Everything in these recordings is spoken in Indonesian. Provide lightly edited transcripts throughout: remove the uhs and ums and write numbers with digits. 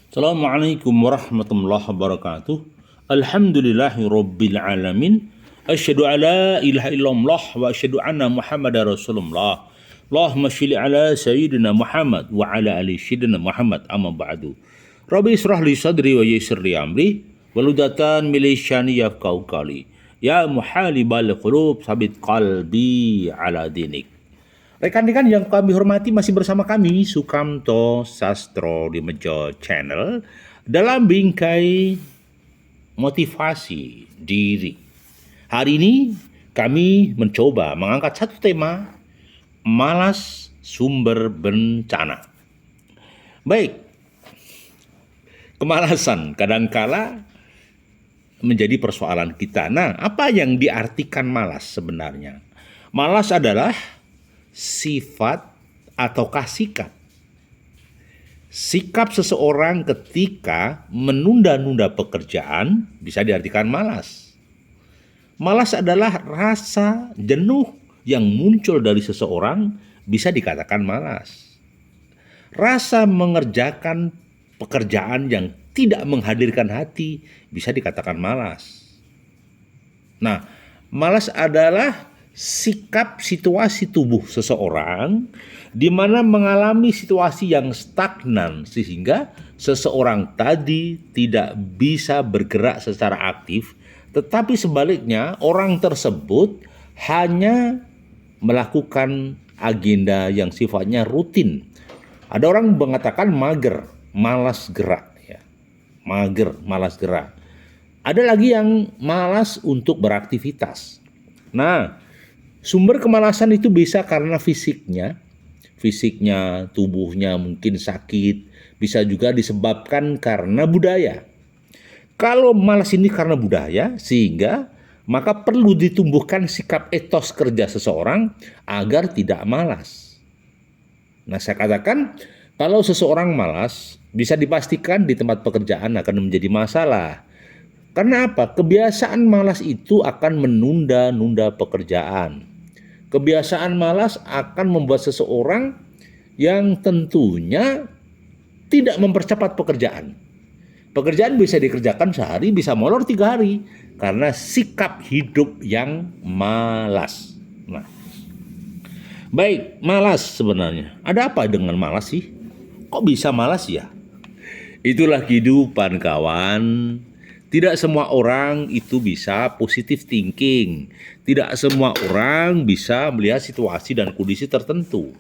Assalamualaikum warahmatullahi wabarakatuh. Alhamdulillahi rabbil alamin. Asyhadu alla ilaha illallah wa asyhadu anna Muhammadar Rasulullah. Allahumma shalli ala sayyidina Muhammad wa ala ali sayyidina Muhammad amma ba'du. Rabbi israh li sadri wa yassir li amri waludatan min lisani yafqahu qawli. Ya muhalibal qulub sabit qalbi ala dinik. Rekan-rekan yang kami hormati, masih bersama kami Sukamto Sastro di Mejo Channel dalam bingkai motivasi diri. Hari ini kami mencoba mengangkat satu tema, malas sumber bencana. Baik, kemalasan kadangkala menjadi persoalan kita. Nah, apa yang diartikan malas sebenarnya? Malas adalah sifat ataukah sikap. Sikap seseorang ketika menunda-nunda pekerjaan bisa diartikan malas. Malas adalah rasa jenuh yang muncul dari seseorang bisa dikatakan malas. Rasa mengerjakan pekerjaan yang tidak menghadirkan hati bisa dikatakan malas. Nah, malas adalah sikap situasi tubuh seseorang di mana mengalami situasi yang stagnan sehingga seseorang tadi tidak bisa bergerak secara aktif, tetapi sebaliknya orang tersebut hanya melakukan agenda yang sifatnya rutin. Ada orang mengatakan mager, malas gerak ya. Mager, malas gerak. Ada lagi yang malas untuk beraktivitas. Nah, sumber kemalasan itu bisa karena fisiknya, tubuhnya mungkin sakit, bisa juga disebabkan karena budaya. Kalau malas ini karena budaya, sehingga maka perlu ditumbuhkan sikap etos kerja seseorang agar tidak malas. Nah, saya katakan kalau seseorang malas, bisa dipastikan di tempat pekerjaan akan menjadi masalah. Karena apa? Kebiasaan malas itu akan menunda-nunda pekerjaan. Kebiasaan malas akan membuat seseorang yang tentunya tidak mempercepat pekerjaan. Pekerjaan bisa dikerjakan sehari, bisa molor 3 hari karena sikap hidup yang malas. Nah, baik, malas sebenarnya. Ada apa dengan malas sih? Kok bisa malas ya? Itulah kehidupan, kawan. Tidak semua orang itu bisa positive thinking. Tidak semua orang bisa melihat situasi dan kondisi tertentu.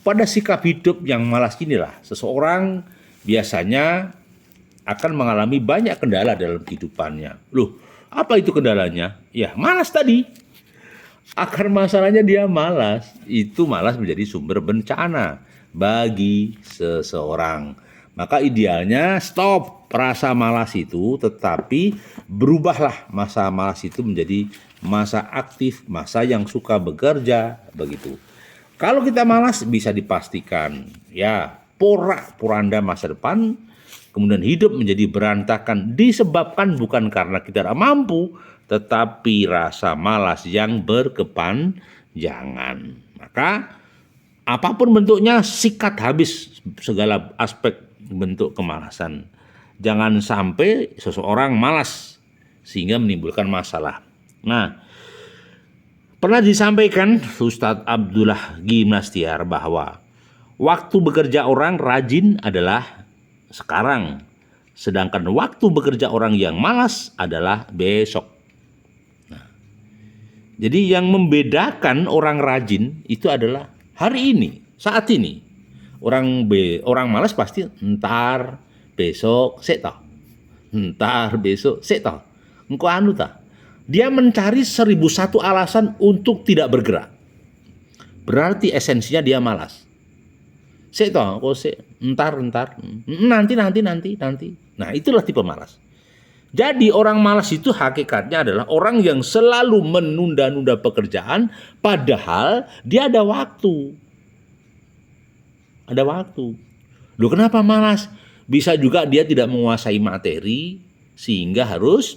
Pada sikap hidup yang malas inilah, seseorang biasanya akan mengalami banyak kendala dalam kehidupannya. Loh, apa itu kendalanya? Ya, malas tadi. Akar masalahnya dia malas. Itu malas menjadi sumber bencana bagi seseorang. Maka idealnya stop rasa malas itu, tetapi berubahlah masa malas itu menjadi masa aktif, masa yang suka bekerja, begitu. Kalau kita malas bisa dipastikan ya porak-poranda masa depan, kemudian hidup menjadi berantakan disebabkan bukan karena kita tidak mampu, tetapi rasa malas yang berkepanjangan. Maka apapun bentuknya, sikat habis segala aspek bentuk kemalasan. Jangan sampai seseorang malas sehingga menimbulkan masalah. Nah, pernah disampaikan Ustadz Abdullah Gimnastiar bahwa waktu bekerja orang rajin adalah sekarang, sedangkan waktu bekerja orang yang malas adalah besok. Nah, jadi yang membedakan orang rajin itu adalah hari ini, saat ini. Orang malas pasti entar besok sik toh. Entar besok sik toh. Engko anu tah. Dia mencari 1001 alasan untuk tidak bergerak. Berarti esensinya dia malas. Sik toh, kok sik entar. Nanti. Nah, itulah tipe malas. Jadi orang malas itu hakikatnya adalah orang yang selalu menunda-nunda pekerjaan padahal dia ada waktu. Ada waktu. Loh, kenapa malas? Bisa juga dia tidak menguasai materi sehingga harus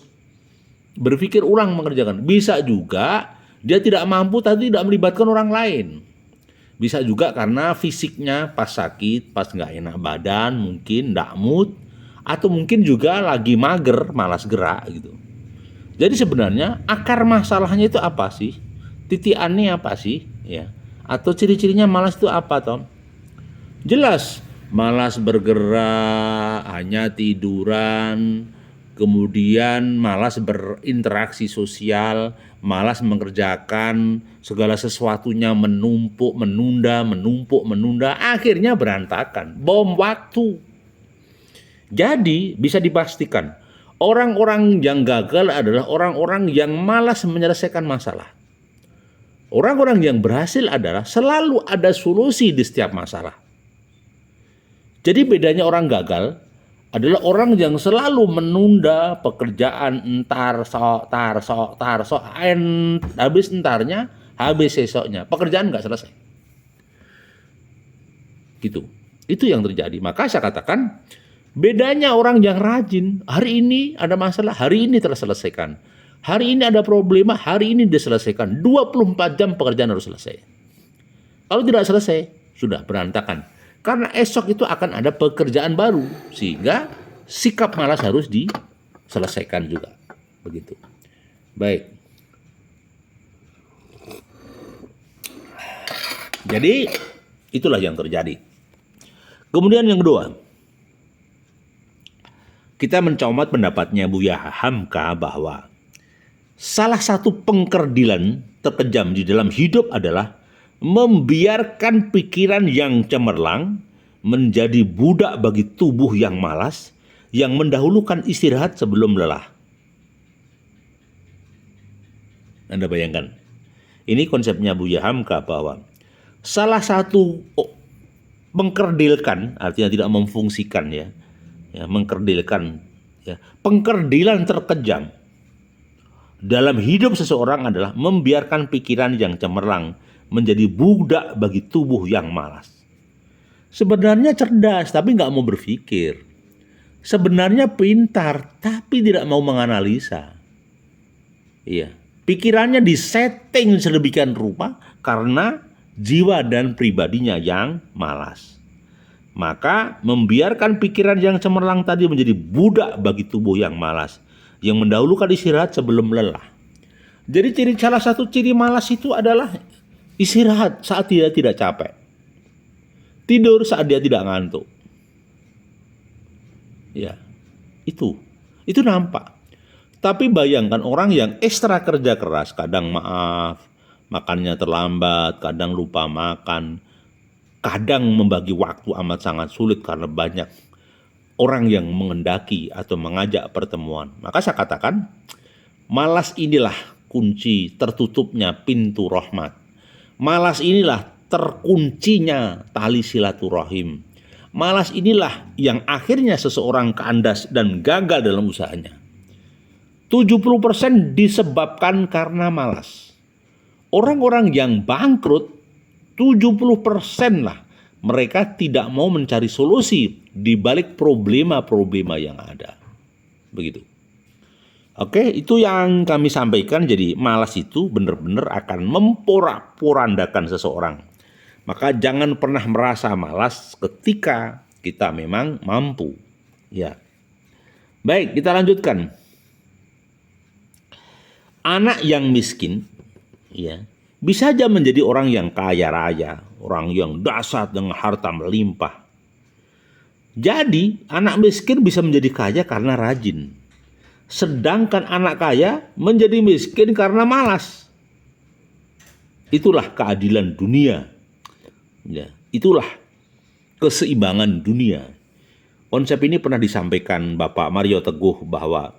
berpikir ulang mengerjakan. Bisa juga dia tidak mampu tapi tidak melibatkan orang lain. Bisa juga karena fisiknya pas sakit, pas nggak enak badan, mungkin nggak mood, atau mungkin juga lagi mager, malas gerak gitu. Jadi sebenarnya akar masalahnya itu apa sih? Titiannya apa sih? Ya. Atau ciri-cirinya malas itu apa, Tom? Jelas, malas bergerak, hanya tiduran, kemudian malas berinteraksi sosial, malas mengerjakan segala sesuatunya menumpuk, menunda, akhirnya berantakan, bom waktu. Jadi bisa dipastikan, orang-orang yang gagal adalah orang-orang yang malas menyelesaikan masalah. Orang-orang yang berhasil adalah selalu ada solusi di setiap masalah. Jadi bedanya orang gagal adalah orang yang selalu menunda pekerjaan habis entarnya, habis esoknya, pekerjaan nggak selesai. Gitu. Itu yang terjadi. Maka saya katakan bedanya orang yang rajin, hari ini ada masalah, hari ini terselesaikan. Hari ini ada problema, hari ini diselesaikan. 24 jam pekerjaan harus selesai. Kalau tidak selesai, sudah berantakan. Karena esok itu akan ada pekerjaan baru, sehingga sikap malas harus diselesaikan juga. Begitu. Baik. Jadi itulah yang terjadi. Kemudian yang kedua, kita mencomat pendapatnya Buya Hamka bahwa salah satu pengkerdilan terkejam di dalam hidup adalah membiarkan pikiran yang cemerlang menjadi budak bagi tubuh yang malas, yang mendahulukan istirahat sebelum lelah. Anda bayangkan, ini konsepnya Buya Hamka bahwa salah satu mengkerdilkan, artinya tidak memfungsikan ya mengkerdilkan, pengkerdilan terkejam dalam hidup seseorang adalah membiarkan pikiran yang cemerlang menjadi budak bagi tubuh yang malas. Sebenarnya cerdas tapi nggak mau berpikir. Sebenarnya pintar tapi tidak mau menganalisa. Iya, pikirannya disetting sedemikian rupa karena jiwa dan pribadinya yang malas. Maka membiarkan pikiran yang cemerlang tadi menjadi budak bagi tubuh yang malas, yang mendahulukan istirahat sebelum lelah. Jadi salah satu ciri malas itu adalah istirahat saat dia tidak capek, tidur saat dia tidak ngantuk. Ya, itu nampak. Tapi bayangkan orang yang ekstra kerja keras, kadang makannya terlambat, kadang lupa makan, kadang membagi waktu amat sangat sulit karena banyak orang yang mengendaki atau mengajak pertemuan. Maka saya katakan, malas inilah kunci tertutupnya pintu rahmat. Malas inilah terkuncinya tali silaturahim. Malas inilah yang akhirnya seseorang kandas dan gagal dalam usahanya. 70% disebabkan karena malas. Orang-orang yang bangkrut 70% lah mereka tidak mau mencari solusi di balik problema-problema yang ada. Begitu. Oke, itu yang kami sampaikan. Jadi malas itu benar-benar akan memporak-porandakan seseorang. Maka jangan pernah merasa malas ketika kita memang mampu. Ya. Baik, kita lanjutkan. Anak yang miskin, ya, bisa saja menjadi orang yang kaya raya, orang yang dahsyat dengan harta melimpah. Jadi, anak miskin bisa menjadi kaya karena rajin. Sedangkan anak kaya menjadi miskin karena malas. Itulah keadilan dunia. Ya, itulah keseimbangan dunia. Konsep ini pernah disampaikan Bapak Mario Teguh bahwa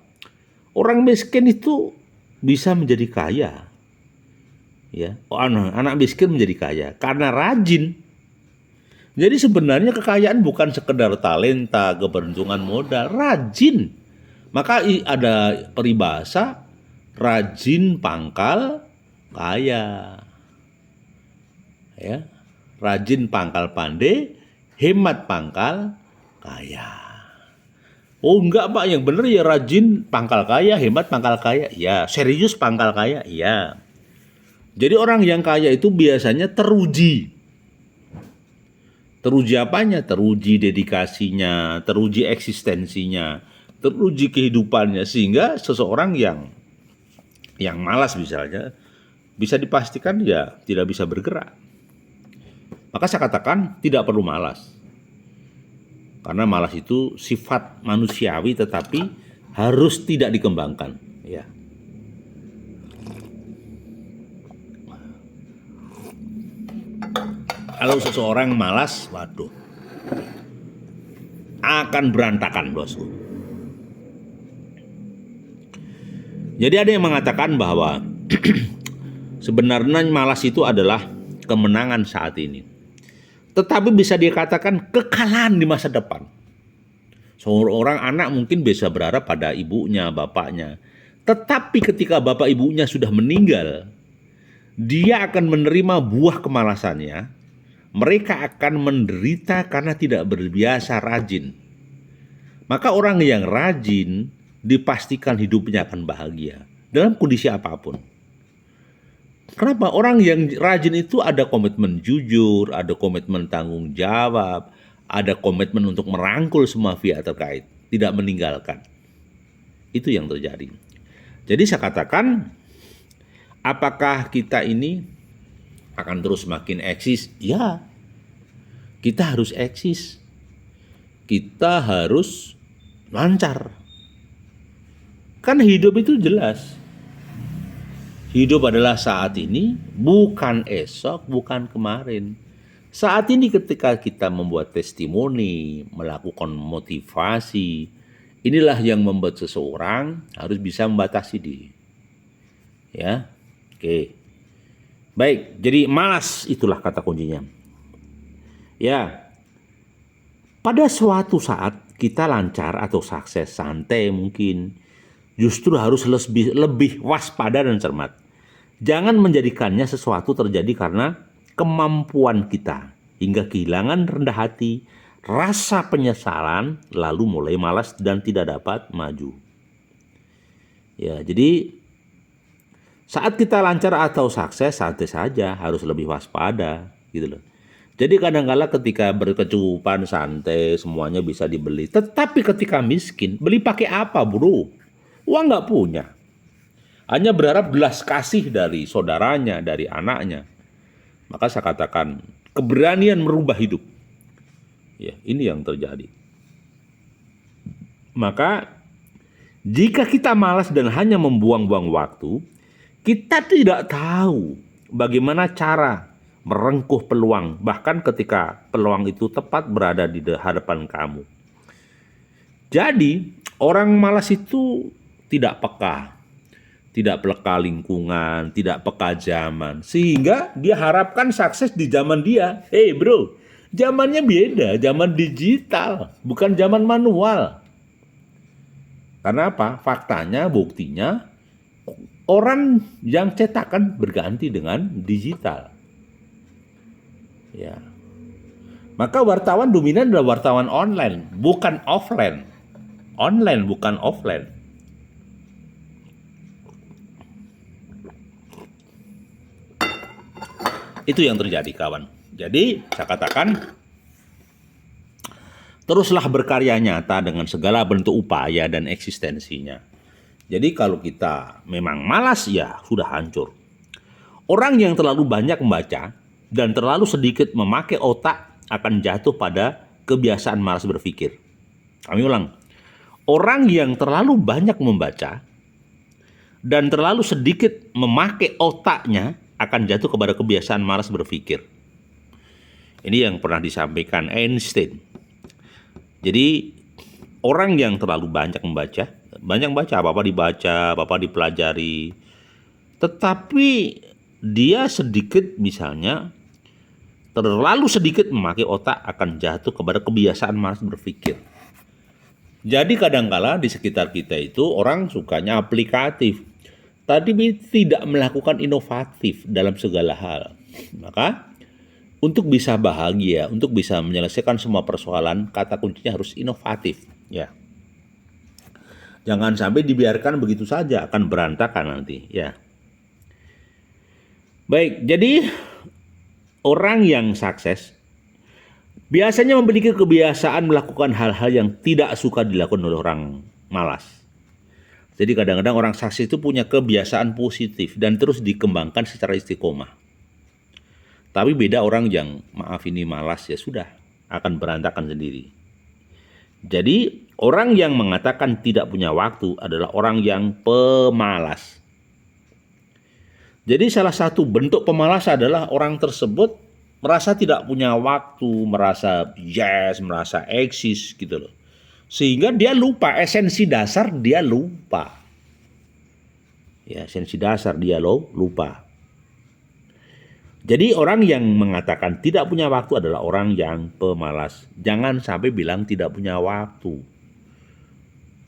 orang miskin itu bisa menjadi kaya. Ya, anak miskin menjadi kaya karena rajin. Jadi sebenarnya kekayaan bukan sekedar talenta, keberuntungan modal, rajin. Maka ada peribahasa rajin pangkal kaya. Ya, rajin pangkal pandai, hemat pangkal kaya. Oh enggak Pak, yang benar ya rajin pangkal kaya, hemat pangkal kaya. Ya, serius pangkal kaya. Ya. Jadi orang yang kaya itu biasanya teruji. Teruji apanya? Teruji dedikasinya, teruji eksistensinya, teruji kehidupannya, sehingga seseorang yang malas misalnya bisa dipastikan dia tidak bisa bergerak. Maka saya katakan tidak perlu malas. Karena malas itu sifat manusiawi tetapi harus tidak dikembangkan, ya. Kalau seseorang malas, waduh, akan berantakan, bosku. Jadi ada yang mengatakan bahwa sebenarnya malas itu adalah kemenangan saat ini. Tetapi bisa dikatakan kekalahan di masa depan. Seorang anak mungkin bisa berharap pada ibunya, bapaknya. Tetapi ketika bapak ibunya sudah meninggal, dia akan menerima buah kemalasannya. Mereka akan menderita karena tidak berbiasa rajin. Maka orang yang rajin dipastikan hidupnya akan bahagia dalam kondisi apapun. Kenapa? Orang yang rajin itu ada komitmen jujur, ada komitmen tanggung jawab, ada komitmen untuk merangkul semua pihak terkait, tidak meninggalkan. Itu yang terjadi. Jadi saya katakan, apakah kita ini akan terus makin eksis? Ya, kita harus eksis. Kita harus lancar. Kan hidup itu jelas. Hidup adalah saat ini, bukan esok, bukan kemarin. Saat ini ketika kita membuat testimoni, melakukan motivasi, inilah yang membuat seseorang harus bisa membatasi diri. Ya, oke. Baik, jadi malas itulah kata kuncinya. Ya, pada suatu saat kita lancar atau sukses, santai mungkin, justru harus lebih waspada dan cermat. Jangan menjadikannya sesuatu terjadi karena kemampuan kita, hingga kehilangan rendah hati, rasa penyesalan, lalu mulai malas dan tidak dapat maju. Ya, jadi saat kita lancar atau sukses, santai saja, harus lebih waspada, gitu loh. Jadi kadang-kala ketika berkecukupan, santai, semuanya bisa dibeli. Tetapi ketika miskin, beli pakai apa, bro? Uang nggak punya. Hanya berharap belas kasih dari saudaranya, dari anaknya. Maka saya katakan, keberanian merubah hidup. Ya, ini yang terjadi. Maka, jika kita malas dan hanya membuang-buang waktu, kita tidak tahu bagaimana cara merengkuh peluang, bahkan ketika peluang itu tepat berada di hadapan kamu. Jadi, orang malas itu tidak peka lingkungan, tidak peka zaman, sehingga dia harapkan sukses di zaman dia. Bro, zamannya beda, zaman digital, bukan zaman manual. Karena apa? Faktanya, buktinya, orang yang cetakan berganti dengan digital. Ya. Maka wartawan dominan adalah wartawan online, bukan offline. Online bukan offline. Itu yang terjadi, kawan. Jadi, saya katakan, teruslah berkarya nyata dengan segala bentuk upaya dan eksistensinya. Jadi kalau kita memang malas, ya sudah hancur. Orang yang terlalu banyak membaca dan terlalu sedikit memakai otak akan jatuh pada kebiasaan malas berpikir. Kami ulang. Orang yang terlalu banyak membaca dan terlalu sedikit memakai otaknya akan jatuh kepada kebiasaan malas berpikir. Ini yang pernah disampaikan Einstein. Jadi orang yang terlalu banyak membaca, apa-apa dipelajari, tetapi dia sedikit misalnya terlalu sedikit memakai otak akan jatuh kepada kebiasaan malas berpikir. Jadi kadangkala di sekitar kita itu orang sukanya aplikatif, tapi tidak melakukan inovatif dalam segala hal. Maka untuk bisa bahagia, untuk bisa menyelesaikan semua persoalan, kata kuncinya harus inovatif, ya. Jangan sampai dibiarkan begitu saja, akan berantakan nanti, ya. Baik, jadi orang yang sukses Biasanya memiliki kebiasaan melakukan hal-hal yang tidak suka dilakukan oleh orang malas. Jadi kadang-kadang orang sukses itu punya kebiasaan positif dan terus dikembangkan secara istiqomah. Tapi beda orang yang maaf ini malas, ya sudah akan berantakan sendiri. Jadi orang yang mengatakan tidak punya waktu adalah orang yang pemalas. Jadi salah satu bentuk pemalas adalah orang tersebut merasa tidak punya waktu, merasa merasa eksis gitu loh. Sehingga dia lupa esensi dasar, dia lupa. Ya, esensi dasar dia lupa. Jadi orang yang mengatakan tidak punya waktu adalah orang yang pemalas. Jangan sampai bilang tidak punya waktu.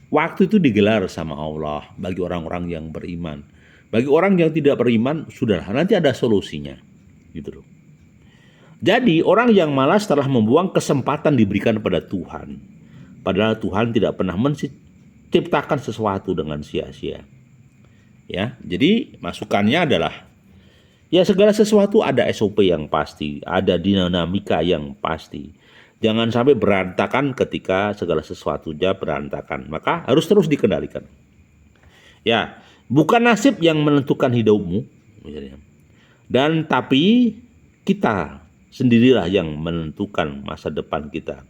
Waktu itu digelar sama Allah bagi orang-orang yang beriman. Bagi orang yang tidak beriman, sudahlah, nanti ada solusinya. Gitu loh. Jadi orang yang malas telah membuang kesempatan diberikan pada Tuhan. Padahal Tuhan tidak pernah menciptakan sesuatu dengan sia-sia. Ya, jadi masukannya adalah ya segala sesuatu ada SOP yang pasti, ada dinamika yang pasti. Jangan sampai berantakan ketika segala sesuatunya berantakan. Maka harus terus dikendalikan. Ya, bukan nasib yang menentukan hidupmu, misalnya. Dan tapi kita sendirilah yang menentukan masa depan kita.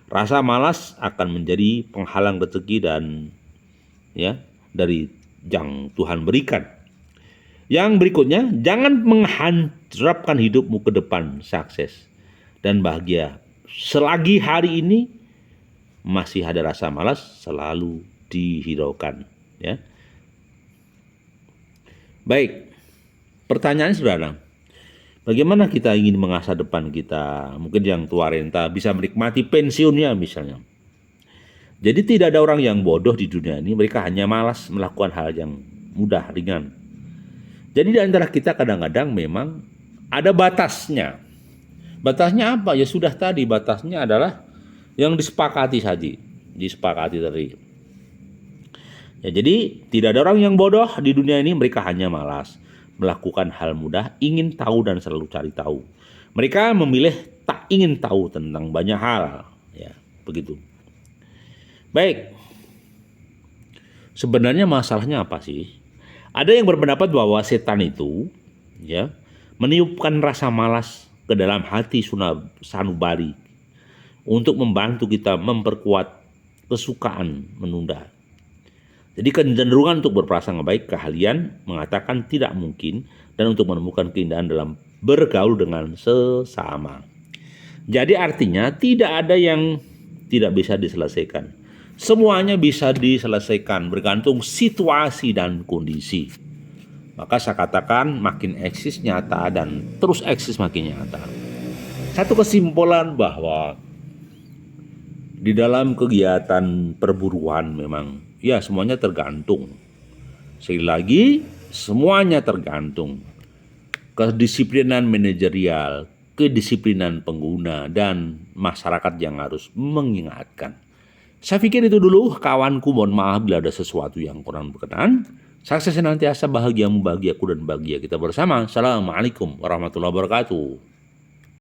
Rasa malas akan menjadi penghalang rezeki dan ya dari yang Tuhan berikan. Yang berikutnya, jangan mengharapkan hidupmu ke depan sukses dan bahagia. Selagi hari ini masih ada rasa malas, selalu dihiraukan. Ya. Baik, pertanyaan sederhana. Bagaimana kita ingin mengasah depan kita? Mungkin yang tua renta bisa menikmati pensiunnya misalnya. Jadi tidak ada orang yang bodoh di dunia ini, mereka hanya malas melakukan hal yang mudah, ringan. Jadi di antara kita kadang-kadang memang ada batasnya. Batasnya apa? Ya sudah tadi, batasnya adalah yang disepakati saja. Disepakati tadi. Ya, jadi tidak ada orang yang bodoh di dunia ini, mereka hanya malas melakukan hal mudah, ingin tahu dan selalu cari tahu. Mereka memilih tak ingin tahu tentang banyak hal. Ya, begitu. Baik. Sebenarnya masalahnya apa sih? Ada yang berpendapat bahwa setan itu ya meniupkan rasa malas ke dalam hati sanubari untuk membantu kita memperkuat kesukaan menunda. Jadi kecenderungan untuk berprasangka baik, keahlian mengatakan tidak mungkin, dan untuk menemukan keindahan dalam bergaul dengan sesama. Jadi artinya tidak ada yang tidak bisa diselesaikan. Semuanya bisa diselesaikan bergantung situasi dan kondisi. Maka saya katakan makin eksis nyata dan terus eksis makin nyata. Satu kesimpulan bahwa di dalam kegiatan perburuan memang ya semuanya tergantung. Sekali lagi semuanya tergantung. Kedisiplinan manajerial, kedisiplinan pengguna, dan masyarakat yang harus mengingatkan. Saya pikir itu dulu kawanku, mohon maaf bila ada sesuatu yang kurang berkenan. Sukses senantiasa, bahagiamu bahagiaku dan bahagia kita bersama. Assalamualaikum warahmatullahi wabarakatuh.